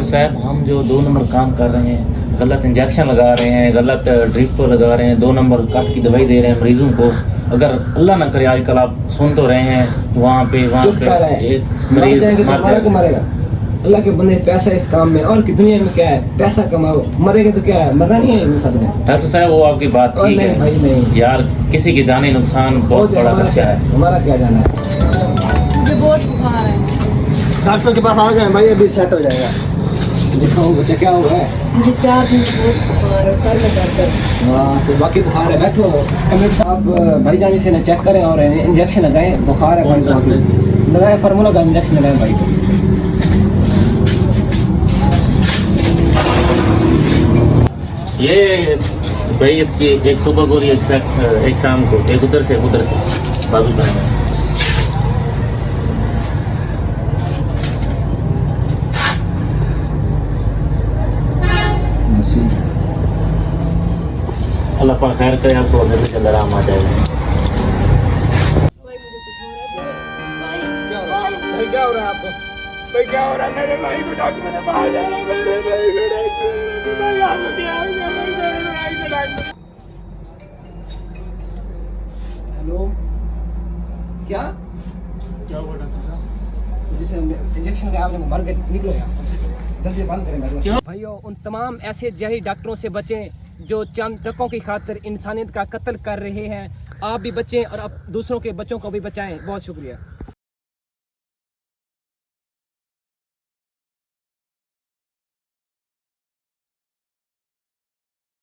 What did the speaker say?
Doctor साहब हम जो 2 नंबर काम कर रहे हैं, गलत इंजेक्शन लगा रहे हैं, गलत ड्रिप लगा रहे हैं, 2 नंबर कट की दवाई दे रहे हैं मरीजों को। अगर अल्लाह ना करे आजकल आप सुन तो रहे हैं वहाँ पे एक मरीज मरेगा। अल्लाह के बंदे पैसा इस काम में, और की दुनिया में क्या है, पैसा कमाओ, मरेंगे तो क्या है, मरना नहीं है सबने। डॉक्टर साहब वो आपकी बात ठीक है भाई नहीं यार, किसी की जानी नुकसान बहुत बड़ा खर्चा है। हमारा क्या जाना है। मुझे बहुत बुखार है। डॉक्टर के पास आ गए भाई, अभी सेट हो जाएगा। दिखाओ बच्चा क्या हुआ है। मुझे 4 दिन से बहुत बुखार है, सर में दर्द है। हाँ तो बाकी बुखार है, बैठो कमेंट साहब भाई जानी से ना चेक करें और इंजेक्शन लगाएं। बुखार है भाई साहब, लगाए फार्मूला का इंजेक्शन लगाएं भाई को। ये भाई इसकी एक सुबह गोली एक शाम को, एक उधर से बाजू का है। अल्लाह पाक खैर करे, आपको घर के अंदर आराम आ जाएगा। क्या हो रहा है आपको भाई, क्या हो रहा है मेरे भाई को डॉक्टर ने बाहर जाना, मेरे भाई को डॉक्टर भाई आपको क्या हो गया मेरे भाई को डॉक्टर। हेलो क्या हुआ डॉक्टर साहब? जिसे इंजेक्शन का आपने मर गए, निकलो यहाँ जल्दी बंद करें भाइयों। उन तमाम ऐसे जहरी डॉक्टरों से बचें जो चंद टकों की खातिर इंसानियत का कत्ल कर रहे हैं। आप भी बचें और आप दूसरों के बच्चों को भी बचाएं। बहुत शुक्रिया।